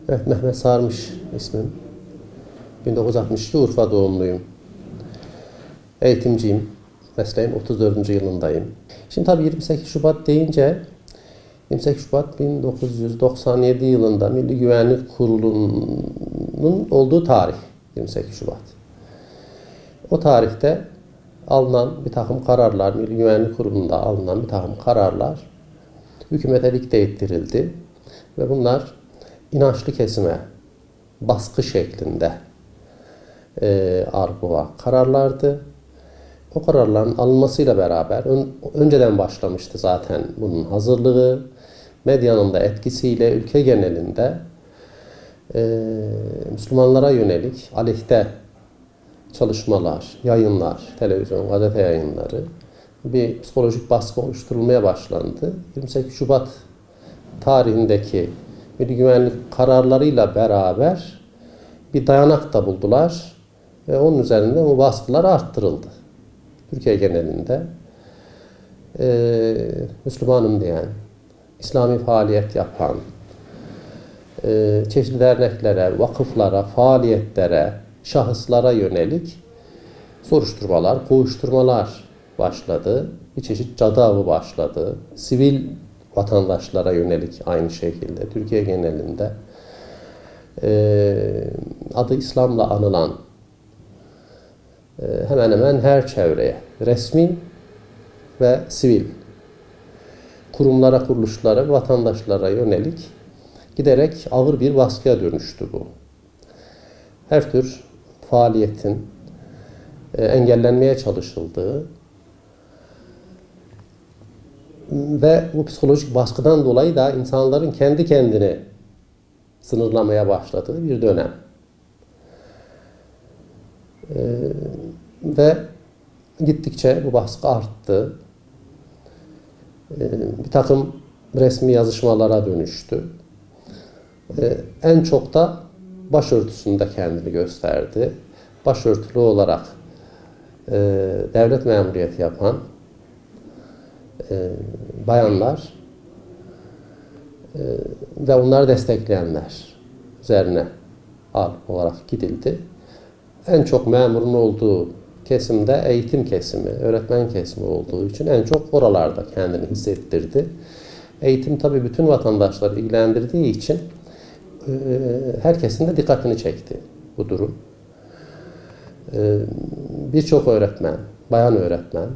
Evet, Mehmet Sarmış ismim. 1962 Urfa doğumluyum. Eğitimciyim. Mesleğim 34. yılındayım. Şimdi tabii 28 Şubat deyince 28 Şubat 1997 yılında Milli Güvenlik Kurulu'nun olduğu tarih 28 Şubat. O tarihte alınan bir takım kararlar, Milli Güvenlik Kurulu'nda alınan bir takım kararlar hükümete dikte ettirildi ve bunlar inançlı kesime baskı şeklinde argova kararlardı. O kararların alınmasıyla beraber önceden başlamıştı zaten bunun hazırlığı. Medyanın da etkisiyle ülke genelinde Müslümanlara yönelik aleyhte çalışmalar, yayınlar, televizyon, gazete yayınları, bir psikolojik baskı oluşturulmaya başlandı. 28 Şubat tarihindeki Milli Güvenlik kararlarıyla beraber bir dayanak da buldular ve onun üzerinden bu baskılar arttırıldı. Türkiye genelinde Müslümanım diyen, İslami faaliyet yapan, çeşitli derneklere, vakıflara, faaliyetlere, şahıslara yönelik soruşturmalar, kovuşturmalar başladı. Bir çeşit cadı avı başladı. Sivil vatandaşlara yönelik aynı şekilde Türkiye genelinde adı İslam'la anılan hemen hemen her çevreye, resmi ve sivil kurumlara, kuruluşlara, vatandaşlara yönelik giderek ağır bir baskıya dönüştü bu. Her tür faaliyetin engellenmeye çalışıldığı ve bu psikolojik baskıdan dolayı da insanların kendi kendini sınırlamaya başladığı bir dönem. Ve gittikçe bu baskı arttı. Bir takım resmi yazışmalara dönüştü. En çok da başörtüsünde kendini gösterdi. Başörtülü olarak devlet memuriyeti yapan bayanlar ve onları destekleyenler üzerine ağırlık olarak gidildi. En çok memurun olduğu kesimde eğitim kesimi, öğretmen kesimi olduğu için en çok oralarda kendini hissettirdi. Eğitim tabii bütün vatandaşları ilgilendirdiği için herkesin de dikkatini çekti bu durum. Birçok öğretmen, bayan öğretmen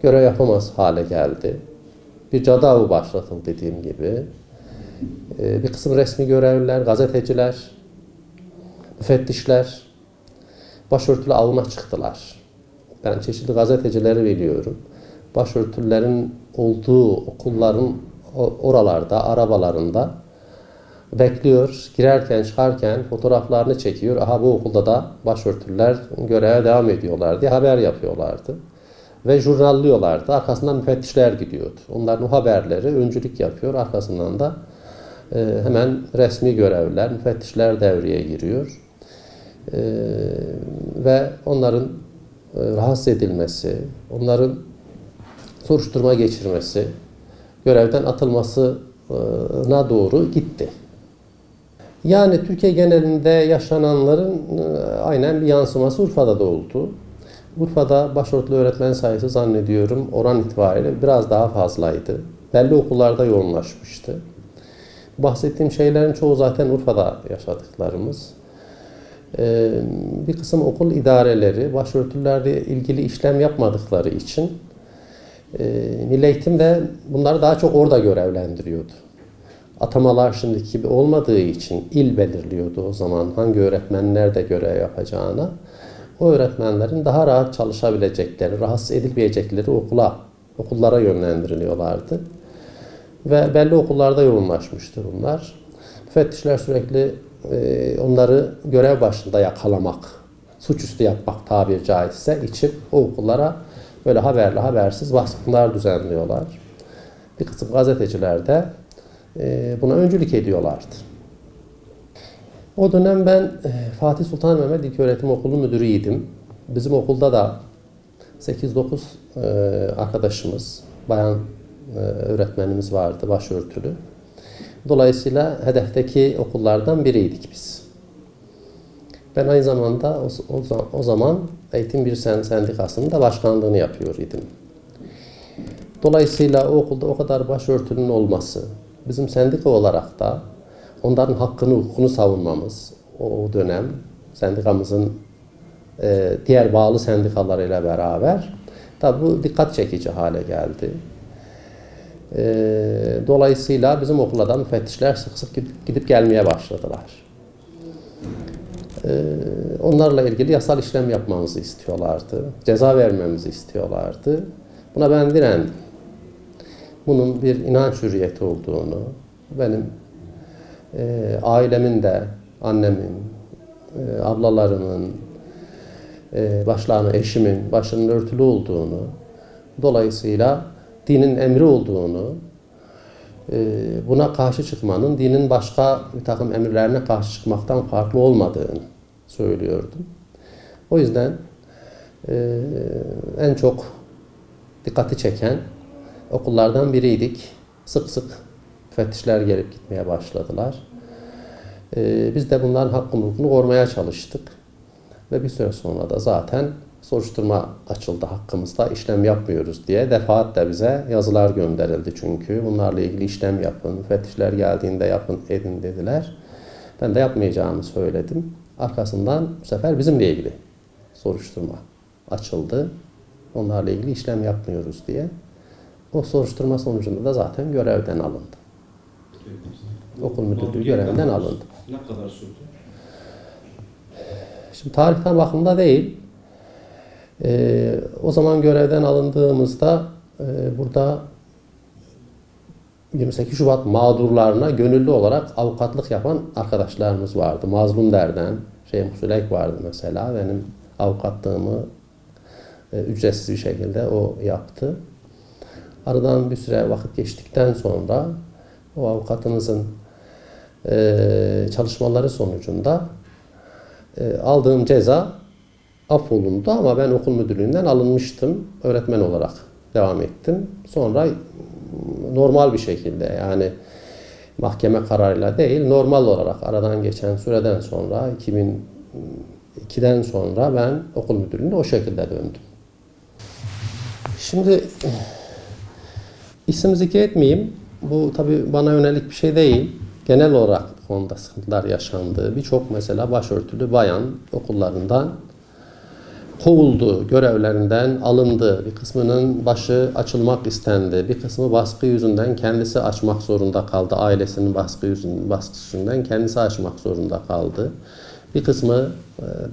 görev yapamaz hale geldi. Bir cadı avı başlatıldı dediğim gibi. Bir kısım resmi görevliler, gazeteciler, müfettişler başörtülü avına çıktılar. Ben çeşitli gazetecileri biliyorum. Başörtülerin olduğu okulların oralarda, arabalarında bekliyor. Girerken, çıkarken fotoğraflarını çekiyor. Aha bu okulda da başörtüler göreve devam ediyorlar diye haber yapıyorlardı. Ve jurnallıyorlardı. Arkasından müfettişler gidiyordu. Onların o haberleri öncülük yapıyor. Arkasından da hemen resmi görevliler, müfettişler devreye giriyor. Ve onların rahatsız edilmesi, onların soruşturma geçirmesi, görevden atılmasına doğru gitti. Yani Türkiye genelinde yaşananların aynen bir yansıması Urfa'da da oldu. Urfa'da başörtülü öğretmen sayısı zannediyorum oran itibariyle biraz daha fazlaydı. Belli okullarda yoğunlaşmıştı. Bahsettiğim şeylerin çoğu zaten Urfa'da yaşadıklarımız. Bir kısım okul idareleri başörtülerle ilgili işlem yapmadıkları için Milli Eğitim de bunları daha çok orada görevlendiriyordu. Atamalar şimdiki gibi olmadığı için il belirliyordu o zaman hangi öğretmen nerede görev yapacağına. O öğretmenlerin daha rahat çalışabilecekleri, rahatsız edilmeyecekleri okullara yönlendiriliyorlardı. Ve belli okullarda yoğunlaşmıştı bunlar. Müfettişler sürekli onları görev başında yakalamak suçüstü yapmak tabiri caizse içip o okullara böyle haberli habersiz baskınlar düzenliyorlar. Bir kısım gazeteciler de buna öncülük ediyorlardı. O dönem ben Fatih Sultan Mehmet İlköğretim Okulu müdürüydüm. Bizim okulda da 8-9 arkadaşımız, bayan öğretmenimiz vardı, başörtülü. Dolayısıyla hedefteki okullardan biriydik biz. Ben aynı zamanda o zaman Eğitim Bir Sendikası'nın da başkanlığını yapıyor idim. Dolayısıyla o okulda o kadar başörtünün olması, bizim sendika olarak da onların hakkını, hukukunu savunmamız, o dönem sendikamızın diğer bağlı sendikalarıyla beraber tabi bu dikkat çekici hale geldi. Dolayısıyla bizim okula da müfettişler sık sık gidip gelmeye başladılar. Onlarla ilgili yasal işlem yapmamızı istiyorlardı. Ceza vermemizi istiyorlardı. Buna ben direndim. Bunun bir inanç hürriyeti olduğunu, benim ailemin de, annemin, ablalarımın, başlarına eşimin başının örtülü olduğunu, dolayısıyla dinin emri olduğunu, buna karşı çıkmanın dinin başka bir takım emirlerine karşı çıkmaktan farklı olmadığını söylüyordum. O yüzden en çok dikkati çeken okullardan biriydik. Sık sık müfettişler gelip gitmeye başladılar. Biz de bunların hakkını, hukukunu korumaya çalıştık. Ve bir süre sonra da zaten soruşturma açıldı hakkımızda, işlem yapmıyoruz diye. Defaatle bize yazılar gönderildi çünkü. Bunlarla ilgili işlem yapın, müfettişler geldiğinde yapın, edin dediler. Ben de yapmayacağımı söyledim. Arkasından bu sefer bizimle ilgili soruşturma açıldı. Onlarla ilgili işlem yapmıyoruz diye. O soruşturma sonucunda da zaten görevden alındı. Okul müdürlüğü görevden alındı. Ne kadar sürdü? Şimdi tarihten bakımda değil. O zaman görevden alındığımızda burada 28 Şubat mağdurlarına gönüllü olarak avukatlık yapan arkadaşlarımız vardı. Mazlum Derden, Şeyh Süleyk vardı mesela. Benim avukatlığımı ücretsiz bir şekilde o yaptı. Aradan bir süre vakit geçtikten sonra o avukatımızın çalışmaları sonucunda aldığım ceza affolundu ama ben okul müdürlüğünden alınmıştım. Öğretmen olarak devam ettim. Sonra normal bir şekilde, yani mahkeme kararıyla değil, normal olarak aradan geçen süreden sonra 2002'den sonra ben okul müdürlüğüne o şekilde döndüm. Şimdi isim zikretmeyeyim. Bu tabii bana yönelik bir şey değil. Genel olarak bu konuda sıkıntılar yaşandı. Birçok mesela başörtülü bayan okullarından kovuldu, görevlerinden alındı. Bir kısmının başı açılmak istendi. Bir kısmı baskı yüzünden kendisi açmak zorunda kaldı. Ailesinin baskısından kendisi açmak zorunda kaldı. Bir kısmı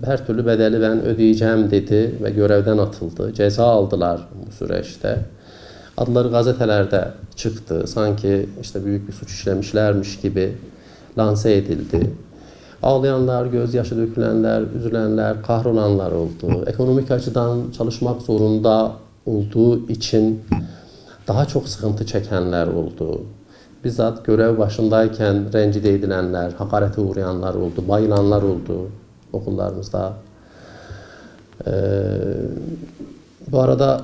her türlü bedeli ben ödeyeceğim dedi ve görevden atıldı. Ceza aldılar bu süreçte. Adları gazetelerde çıktı. Sanki işte büyük bir suç işlemişlermiş gibi lanse edildi. Ağlayanlar, gözyaşı dökülenler, üzülenler, kahrolanlar oldu. Ekonomik açıdan çalışmak zorunda olduğu için daha çok sıkıntı çekenler oldu. Bizzat görev başındayken rencide edilenler, hakarete uğrayanlar oldu, bayılanlar oldu okullarımızda. Bu arada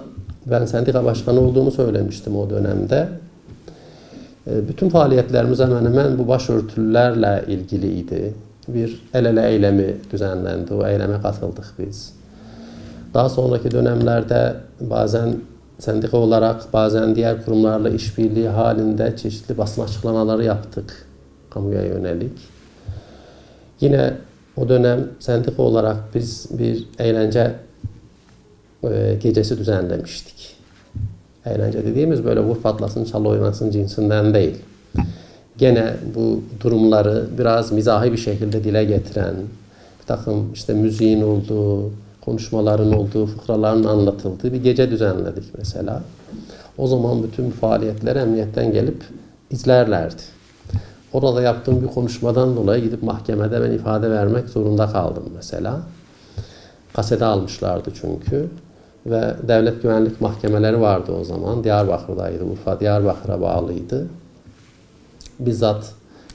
ben sendika başkanı olduğumu söylemiştim o dönemde. Bütün faaliyetlerimiz hemen hemen bu başörtülerle ilgiliydi. Bir el ele eylemi düzenlendi. O eyleme katıldık biz. Daha sonraki dönemlerde bazen sendika olarak, bazen diğer kurumlarla işbirliği halinde çeşitli basın açıklamaları yaptık kamuya yönelik. Yine o dönem sendika olarak biz bir eğlence gecesi düzenlemiştik. Eğlence dediğimiz böyle vur patlasın, çal oynasın cinsinden değil. Gene bu durumları biraz mizahi bir şekilde dile getiren, bir takım işte müziğin olduğu, konuşmaların olduğu, fıkraların anlatıldığı bir gece düzenledik mesela. O zaman bütün faaliyetleri emniyetten gelip izlerlerdi. Orada yaptığım bir konuşmadan dolayı gidip mahkemede ben ifade vermek zorunda kaldım mesela. Kasede almışlardı çünkü. Ve devlet güvenlik mahkemeleri vardı o zaman. Diyarbakır'daydı. Urfa Diyarbakır'a bağlıydı. Bizzat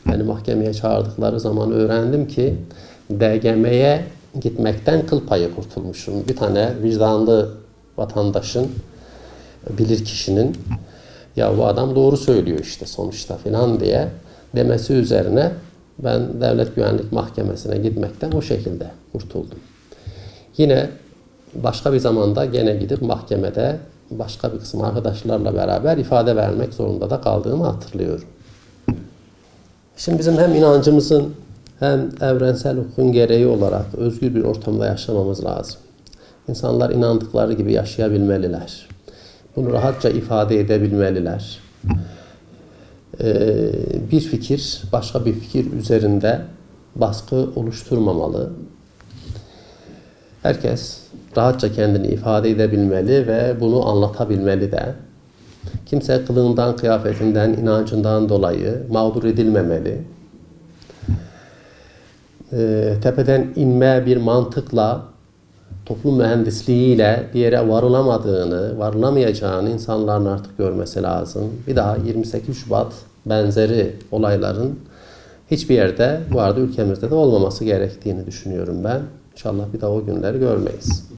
beni mahkemeye çağırdıkları zaman öğrendim ki DGM'ye gitmekten kıl payı kurtulmuşum. Bir tane vicdanlı vatandaşın, bilir kişinin ya bu adam doğru söylüyor işte sonuçta filan diye demesi üzerine ben devlet güvenlik mahkemesine gitmekten o şekilde kurtuldum. Yine başka bir zamanda gene gidip mahkemede başka bir kısım arkadaşlarla beraber ifade vermek zorunda da kaldığımı hatırlıyorum. Şimdi bizim hem inancımızın hem evrensel hukukun gereği olarak özgür bir ortamda yaşamamız lazım. İnsanlar inandıkları gibi yaşayabilmeliler. Bunu rahatça ifade edebilmeliler. Bir fikir başka bir fikir üzerinde baskı oluşturmamalı. Herkes rahatça kendini ifade edebilmeli ve bunu anlatabilmeli de. Kimse kılığından, kıyafetinden, inancından dolayı mağdur edilmemeli. Tepeden inme bir mantıkla, toplum mühendisliğiyle bir yere varılamayacağını insanların artık görmesi lazım. Bir daha 28 Şubat benzeri olayların hiçbir yerde, bu arada ülkemizde de olmaması gerektiğini düşünüyorum ben. İnşallah bir daha o günleri görmeyiz.